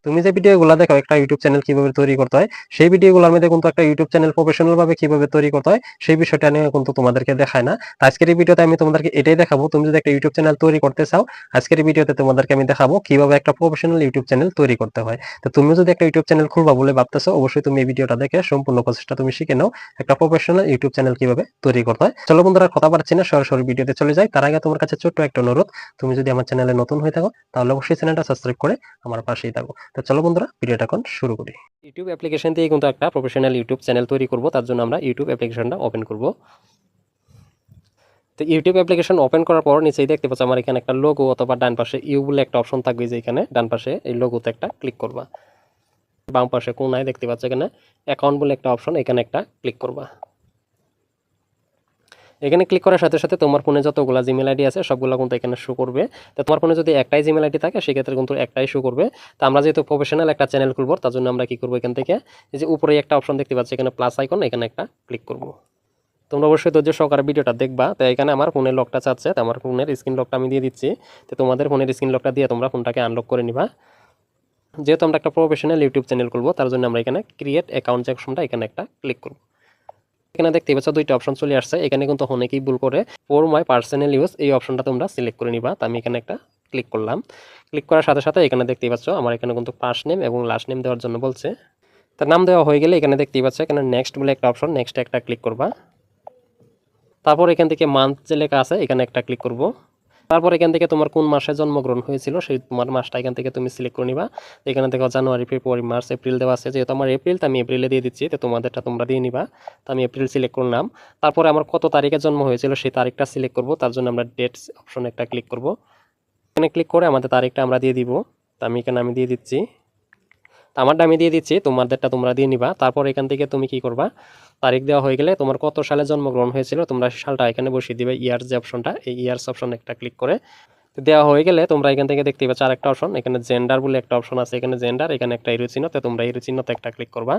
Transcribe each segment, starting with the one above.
তুমি যে ভিডিওগুলো দেখো একটা ইউটিউব চ্যানেল কিভাবে তৈরি করতে হয়, সেই ভিডিওগুলোর মধ্যে কিন্তু একটা ইউটিউব চ্যানেল প্রফেশনাল ভাবে কিভাবে তৈরি করতে হয় সেই বিষয়টা নিয়ে কিন্তু তোমাদেরকে দেখায় না। তো আজকের এই ভিডিওতে আমি তোমাদেরকে এটাই দেখাবো, তুমি যদি একটা ইউটিউব চ্যানেল তৈরি করতে চাও, আজকের এই ভিডিওতে তোমাদেরকে আমি দেখাবো কিভাবে একটা প্রফেশনাল ইউটিউব চ্যানেল তৈরি করতে হয়। তো তুমি যদি একটা ইউটিউব চ্যানেল খুলবা বলে ভাবতেছো, অবশ্যই তুমি এই ভিডিওটা দেখে সম্পূর্ণ প্রসেসটা তুমি শিখে নাও, একটা প্রফেশনাল ইউটিউব চ্যানেল কিভাবে তৈরি করতে হয়। চলো বন্ধুরা, কথা বাড়ছি না, সরাসরি ভিডিওতে চলে যাই। তার আগে তোমার কাছে ছোট্ট একটা অনুরোধ, তুমি যদি আমার চ্যানেলে নতুন হয়ে থাকো তাহলে অবশ্যই চ্যানেলটা সাবস্ক্রাইব করে আমার পাশেই থাকো। তো চলো বন্ধুরা, ভিডিওটা এখন শুরু করি। ইউটিউব অ্যাপ্লিকেশন দিয়ে কিন্তু একটা প্রফেশনাল ইউটিউব চ্যানেল তৈরি করব, তার জন্য আমরা ইউটিউব অ্যাপ্লিকেশনটা ওপেন করব। তো ইউটিউব অ্যাপ্লিকেশন ওপেন করার পর নিচেই দেখতে পাচ্ছ আমার এখানে একটা লোগো অথবা ডান পাশে ইউ বলে একটা অপশন থাকবে, যে এখানে ডান পাশে এই লোগোতে একটা ক্লিক করবা। বাম পাশে কোনায় দেখতে পাচ্ছ এখানে অ্যাকাউন্ট বলে একটা অপশন, এখানে একটা ক্লিক করবা। এখানে ক্লিক করার সাথে সাথে তোমার ফোনে যতগুলো জিমেল আইডি আছে সবগুলো কিন্তু এখানে শো করবে। তো তোমার ফোনে যদি একটাই জিমেল আইডি থাকে সেক্ষেত্রে কিন্তু একটাই শো করবে। তো আমরা যেহেতু প্রফেশনাল একটা চ্যানেল খুলবো, তার জন্য আমরা কি করবো, এখান থেকে এই যে উপরে একটা অপশন দেখতে পাচ্ছি এখানে প্লাস আইকন, এখানে একটা ক্লিক করব। তোমরা অবশ্যই ধৈর্য সহকারে ভিডিওটা দেখবা। তো এখানে আমার ফোনের লকটা চাচ্ছে, তো আমার ফোনের স্ক্রিন লকটা আমি দিয়ে দিচ্ছি। তো তোমাদের ফোনের স্ক্রিন লকটা দিয়ে তোমরা ফোনটাকে আনলক করে নিবা। যেহেতু আমরা একটা প্রফেশনাল ইউটিউব চ্যানেল খুলবো, তার জন্য আমরা এখানে ক্রিয়েট অ্যাকাউন্ট যে অপশনটা, এখানে একটা ক্লিক করব। এখানে দেখতে পাচ্ছ দুইটা অপশন চলে আসছে। এখানে কিন্তু অনেকেই ভুল করে ফর মাই পার্সোনাল ইউজ এই অপশনটা তোমরা সিলেক্ট করে নিবা। তো আমি এখানে একটা ক্লিক করলাম। ক্লিক করার সাথে সাথে এখানে দেখতেই পাচ্ছ আমার এখানে কিন্তু ফার্স্ট নেম এবং লাস্ট নেম দেওয়ার জন্য বলছে। তার নাম দেওয়া হয়ে গেলে এখানে দেখতেই পাচ্ছ এখানে নেক্সট বলে একটা অপশন, নেক্সটে একটা ক্লিক করবা। তারপর এখান থেকে মান্থ যে লেখা আছে এখানে একটা ক্লিক করব। তারপর এখান থেকে তোমার কোন মাসে জন্মগ্রহণ হয়েছিল সেই তোমার মাসটা এখান থেকে তুমি সিলেক্ট করে নিবা। এখানে দেখো জানুয়ারি, ফেব্রুয়ারি, মার্চ, এপ্রিল দেওয়া আছে। যেহেতু আমার এপ্রিল, তো আমি এপ্রিলে দিয়ে দিচ্ছি। তো তোমাদেরটা তোমরা দিয়ে নিবা। তো আমি এপ্রিল সিলেক্ট করলাম। তারপরে আমার কত তারিখে জন্ম হয়েছিল সেই তারিখটা সিলেক্ট করব। তার জন্য আমরা ডেটস অপশনে একটা ক্লিক করব। এখানে ক্লিক করে আমাদের তারিখটা আমরা দিয়ে দিব। তো আমি এখানে দিয়ে দিচ্ছি। আমারটা আমি দিয়ে দিচ্ছি, তোমাদেরটা তোমরা দিয়ে নিবা। তারপর এখান থেকে তুমি কি করবা, তারিখ দেওয়া হয়ে গেলে তোমার কত সালে জন্মগ্রহণ হয়েছিল তোমরা সালটা এখানে বসিয়ে দিবে। ইয়ার যে অপশনটা, এই ইয়ার্স অপশন একটা ক্লিক করে দেওয়া হয়ে গেলে তোমরা এখান থেকে দেখতে পাচ্ছ আরেকটা অপশন, এখানে জেন্ডার বলে একটা অপশন আছে। এখানে জেন্ডার, এখানে একটা এরো চিহ্ন, তো তোমরা এরো চিহ্নতে একটা ক্লিক করবা।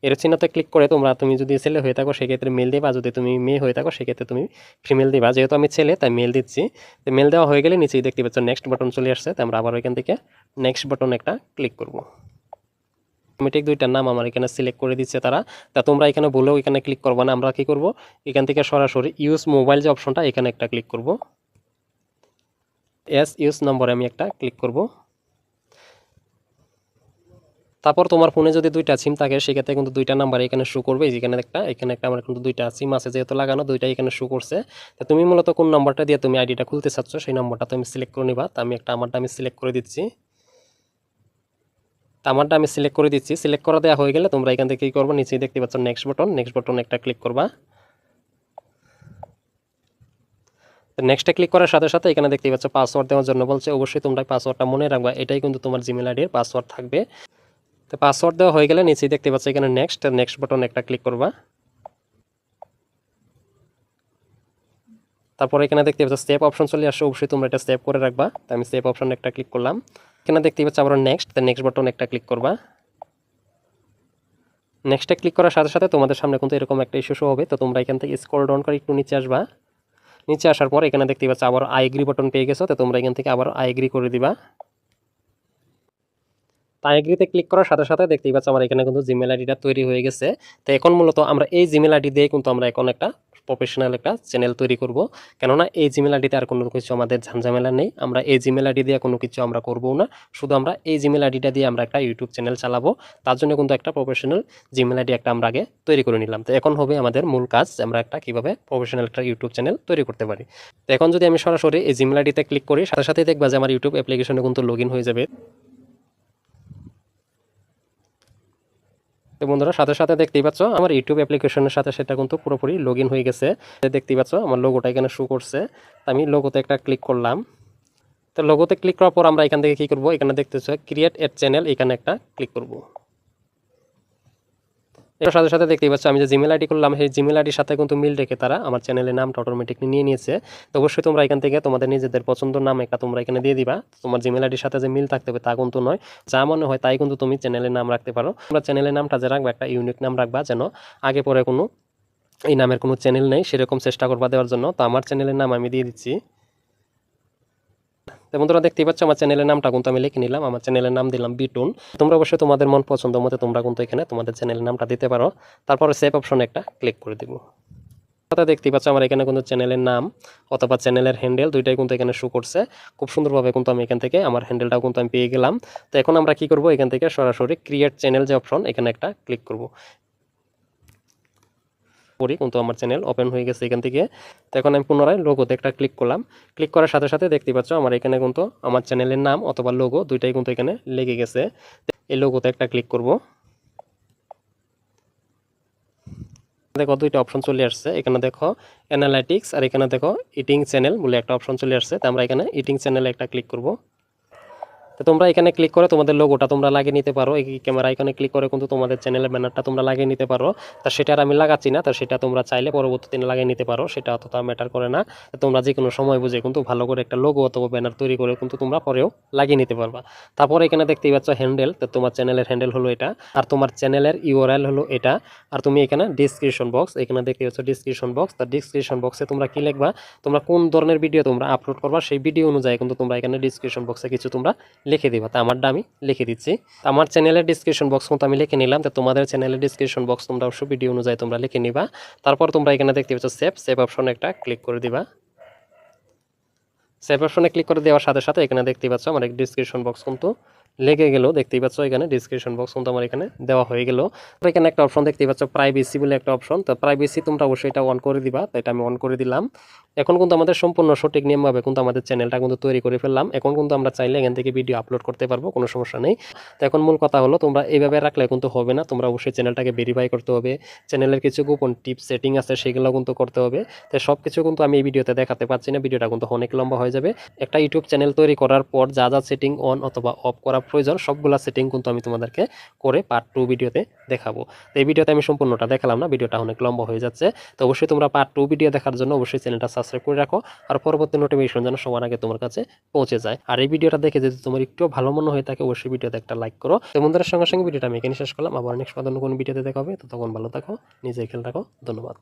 এরো চিহ্নতে ক্লিক করে তুমি যদি ছেলে হয়ে থাকো সেক্ষেত্রে মেল দিবা, যদি তুমি মেয়ে হয়ে থাকো সেক্ষেত্রে তুমি ফিমেল দিবা। যেহেতু আমি ছেলে তাই মেল দিচ্ছি। তো মেল দেওয়া হয়ে গেলে নিচেই দেখতে পাচ্ছ নেক্সট বাটন চলে আসছে। তো আমরা আবার এখান থেকে নেক্সট বাটন একটা ক্লিক করব। অটোমেটিক দুইটার নাম আমার এখানে সিলেক্ট করে দিচ্ছে তারা। তা তোমরা এখানে বলেও এখানে ক্লিক করবা না। আমরা কি করব, এখান থেকে সরাসরি ইউজ মোবাইল যে অপশনটা এখানে একটা ক্লিক করব। এস ইউজ নম্বরে আমি একটা ক্লিক করব। তারপর তোমার ফোনে যদি দুইটা সিম থাকে সেক্ষেত্রে কিন্তু দুইটা নাম্বার এখানে শো করবে। এখানে একটা আমার কিন্তু দুইটা সিম আছে যেহেতু লাগানো, দুইটা এখানে শো করছে। তো তুমি মূলত কোন নাম্বারটা দিয়ে তুমি আইডিটা খুলতে চাচ্ছ সেই নাম্বারটা তুমি সিলেক্ট করে নিবা। তো আমি আমারটা আমি সিলেক্ট করে দিচ্ছি। আমারটা আমি সিলেক্ট করে দিচ্ছি। সিলেক্ট করা দেওয়া হয়ে গেলে তোমরা এখান থেকে কি করবা, নিচেই দেখতে পাচ্ছ নেক্সট বাটন, নেক্সট বাটন একটা ক্লিক করবা। নেক্সটে ক্লিক করার সাথে সাথে এখানে দেখতে পাচ্ছ পাসওয়ার্ড দেওয়ার জন্য বলছে। অবশ্যই তোমরা পাসওয়ার্ডটা মনে রাখবা, এটাই কিন্তু তোমার জিমেল আইডির পাসওয়ার্ড থাকবে। তো পাসওয়ার্ড দেওয়া হয়ে গেলে নিচেই দেখতে পাচ্ছ এখানে নেক্সট বাটন একটা ক্লিক করবা। তারপরে এখানে দেখতে পাচ্ছ সেভ অপশন চলে আসছে, অবশ্যই তোমরা এটা সেভ করে রাখবা। তো আমি সেভ অপশন একটা ক্লিক করলাম। এখানে দেখতে পাচ্ছ আবার নেক্সট বাটন একটা ক্লিক করবা। নেক্সটে ক্লিক করার সাথে সাথে তোমাদের সামনে কিন্তু এরকম একটা ইস্যু শো হবে। তো তোমরা এখান থেকে স্ক্রল ডাউন করে একটু নিচে আসবা। নিচে আসার পর এখানে দেখতে পাচ্ছ আবার আই এগ্রি বাটন পেয়ে গেছো। তো তোমরা এখান থেকে আবার আই এগ্রি করে দিবা। আই এগ্রিতে ক্লিক করার সাথে সাথে দেখতেই পাচ্ছ আমার এখানে কিন্তু জিমেল আইডিটা তৈরি হয়ে গেছে। তো এখন মূলত আমরা এই জিমেল আইডি দিয়ে কিন্তু আমরা এখন একটা প্রফেশনাল একটা চ্যানেল তৈরি করব। কেননা এই জিমেল আইডিতে আর কোনো কিছু আমাদের ঝামেলা নেই। আমরা এই জিমেল আইডি দিয়ে কোনো কিছু আমরা করবো না। শুধু আমরা এই জিমেল আইডিটা দিয়ে আমরা একটা ইউটিউব চ্যানেল চালাবো। তার জন্য কিন্তু একটা প্রফেশনাল জিমেল আইডি একটা আমরা আগে তৈরি করে নিলাম। তো এখন হবে আমাদের মূল কাজ, আমরা একটা কিভাবে প্রফেশনাল একটা ইউটিউব চ্যানেল তৈরি করতে পারি। তো এখন যদি আমি সরাসরি এই জিমেল আইডিতে ক্লিক করি, সাথে সাথে দেখবা যে আমার ইউটিউব অ্যাপ্লিকেশনে কিন্তু লগ ইন হয়ে যাবে। তো বন্ধুরা, সাথে সাথে দেখতেই পাচ্ছ আমার ইউটিউব অ্যাপ্লিকেশনের সাথে সেটা কিন্তু পুরোপুরি লগ ইন হয়ে গেছে। দেখতেই পাচ্ছ আমার লোগোটা এখানে শো করছে। আমি লোগোতে একটা ক্লিক করলাম। তো লোগোতে ক্লিক করার পর আমরা এখান থেকে কি করব, এখানে দেখতেছো ক্রিয়েট এ চ্যানেল, এখানে একটা ক্লিক করব। এর সাথে সাথে দেখতেই পাচ্ছ আমি যে জিমেল আইডি করলাম সেই জিমেল আইডির সাথে কিন্তু মিল রেখে তারা আমার চ্যানেলের নামটা অটোমেটিকলি নিয়ে নিয়েছে। তো অবশ্যই তোমরা এখান থেকে তোমাদের নিজেদের পছন্দের নাম একটা তোমরা এখানে দিয়ে দিবা। তোমার জিমেল আইডির সাথে যে মিল থাকতে হবে তা কিন্তু নয়, যা মনে হয় তাই কিন্তু তুমি চ্যানেলের নাম রাখতে পারো। তোমরা চ্যানেলের নামটা যে রাখবা একটা ইউনিক নাম রাখবা, যেন আগে পরে কোনো এই নামের কোনো চ্যানেল নেই সেরকম চেষ্টা করবা দেওয়ার জন্য। তো আমার চ্যানেলের নাম আমি দিয়ে দিচ্ছি। তো তো বন্ধুরা দেখতেই পাচ্ছ আমার চ্যানেলের নামটা কিন্তু আমি লিখে নিলাম, আমার চ্যানেলের নাম দিলাম বিটুন। তোমরা অবশ্যই তোমাদের মন পছন্দ মতো তোমরা কিন্তু এখানে তোমাদের চ্যানেলের নামটা দিতে পারো। তারপরে সেভ অপশনে একটা ক্লিক করে দিব। দেখতেই পাচ্ছ আমার এখানে কিন্তু চ্যানেলের নাম অথবা চ্যানেলের হ্যান্ডেল দুইটাই কিন্তু এখানে শো করছে। খুব সুন্দরভাবে কিন্তু আমি এখান থেকে আমার হ্যান্ডেলটাও কিন্তু আমি পেয়ে গেলাম। তো এখন আমরা কি করব, এখান থেকে সরাসরি ক্রিয়েট চ্যানেল যে অপশন এখানে একটা ক্লিক করব। কিন্তু আমার চ্যানেল ওপেন হয়ে গেছে এখান থেকে। তো এখন আমি পুনরায় লোগোতে একটা ক্লিক করলাম। ক্লিক করার সাথে সাথে দেখতে পাচ্ছ আমার এখানে কিন্তু আমার চ্যানেলের নাম অথবা লোগো দুইটাই কিন্তু এখানে লেগে গেছে। এই লোগোতে একটা ক্লিক করব। দেখো দুইটা অপশন চলে আসছে, এখানে দেখো অ্যানালাইটিক্স আর এখানে দেখো ইটিং চ্যানেল বলে একটা অপশন চলে আসছে। তো আমরা এখানে ইটিং চ্যানেলে একটা ক্লিক করব। তো তোমরা এখানে ক্লিক করে তোমাদের লোগোটা তোমরা লাগিয়ে নিতে পারো। এই ক্যামেরা আইকনে ক্লিক করে কিন্তু তোমাদের চ্যানেলের ব্যানারটা তোমরা লাগিয়ে নিতে পারো। তা সেটা আর আমি লাগাচ্ছি না, তো সেটা তোমরা চাইলে পরবর্তীতে লাগিয়ে নিতে পারো, সেটা অতটা ম্যাটার করে না। তোমরা যে কোনো সময় বুঝে কিন্তু ভালো করে একটা লোগো অথবা ব্যানার তৈরি করে কিন্তু তোমরা পরেও লাগিয়ে নিতে পারবা। তারপরে এখানে দেখতেই পাচ্ছ হ্যান্ডেল, তো তোমার চ্যানেলের হ্যান্ডেল হলো এটা, আর তোমার চ্যানেলের ইউআরএল হলো এটা। আর তুমি এখানে ডিসক্রিপশন বক্স, এখানে দেখতে পাচ্ছ ডিসক্রিপশন বক্স। তার ডিসক্রিপশন বক্সে তোমরা কি লিখবা, তোমরা কোন ধরনের ভিডিও তোমরা আপলোড করবা সেই ভিডিও অনুযায়ী কিন্তু তোমরা এখানে ডিসক্রিপশন বক্সে কিছু তোমরা লিখে দিবা। তা আমারটা আমি লিখে দিচ্ছি। আমার চ্যানেলের ডিসক্রিপশন বক্স কিন্তু আমি লিখে নিলাম। তো তোমাদের চ্যানেলের ডিসক্রিপশন বক্স তোমরা অবশ্যই ভিডিও অনুযায়ী তোমরা লিখে নিবা। তারপর তোমরা এখানে দেখতে পাচ্ছ সেভ অপশনে একটা ক্লিক করে দিবা। সেভ অপশনে ক্লিক করে দেওয়ার সাথে সাথে এখানে দেখতে পাচ্ছ আমার ডিসক্রিপশন বক্স কিন্তু লেগে গেল। দেখতেই পাচ্ছ এখানে ডিসক্রিপশন বক্স কিন্তু আমার এখানে দেওয়া হয়ে গেল। এখানে একটা অপশন দেখতেই পাচ্ছ প্রাইভেসি বলে একটা অপশন। তো প্রাইভেসি তোমরা অবশ্যই এটা অন করে দিবা। তো এটা আমি অন করে দিলাম। এখন কিন্তু আমাদের সম্পূর্ণ সঠিক নিয়মভাবে কিন্তু আমাদের চ্যানেলটা কিন্তু তৈরি করে ফেললাম। এখন কিন্তু আমরা চাইলে এখান থেকে ভিডিও আপলোড করতে পারবো, কোনো সমস্যা নেই। তো এখন মূল কথা হলো তোমরা এইভাবে রাখলে কিন্তু হবে না, তোমরা অবশ্যই চ্যানেলটাকে ভেরিফাই করতে হবে। চ্যানেলের কিছু গোপন টিপস সেটিং আছে সেগুলো কিন্তু করতে হবে। তো সব কিছু কিন্তু আমি এই ভিডিওতে দেখাতে পারছি না, ভিডিওটা কিন্তু অনেক লম্বা হয়ে যাবে। একটা ইউটিউব চ্যানেল তৈরি করার পর যা যা সেটিং অন অথবা অফ করা প্রয়োজন সবগুলা সেটিং কিন্তু আমি তোমাদেরকে করে পার্ট 2 ভিডিওতে দেখাবো। তো এই ভিডিওতে আমি সম্পূর্ণটা দেখালাম না, ভিডিওটা অনেক লম্বা হয়ে যাচ্ছে। তো অবশ্যই তোমরা পার্ট 2 ভিডিও দেখার জন্য অবশ্যই চ্যানেলটা সাবস্ক্রাইব করে রাখো, আর পরবর্তী নোটিফিকেশন যেন সবার আগে তোমার কাছে পৌঁছে যায়। আর এই ভিডিওটা দেখে যদি তোমার একটু ভালো মনে হয়ে থাকে অবশ্যই ভিডিওতে একটা লাইক করো। তো বন্ধুদের সঙ্গে সঙ্গে ভিডিওটা আমি এখানে শেষ করলাম। আবার নেক্সট কোনো ভিডিওতে দেখা হবে। তো তখন ভালো থাকো, নিজে খেয়াল রাখো। ধন্যবাদ।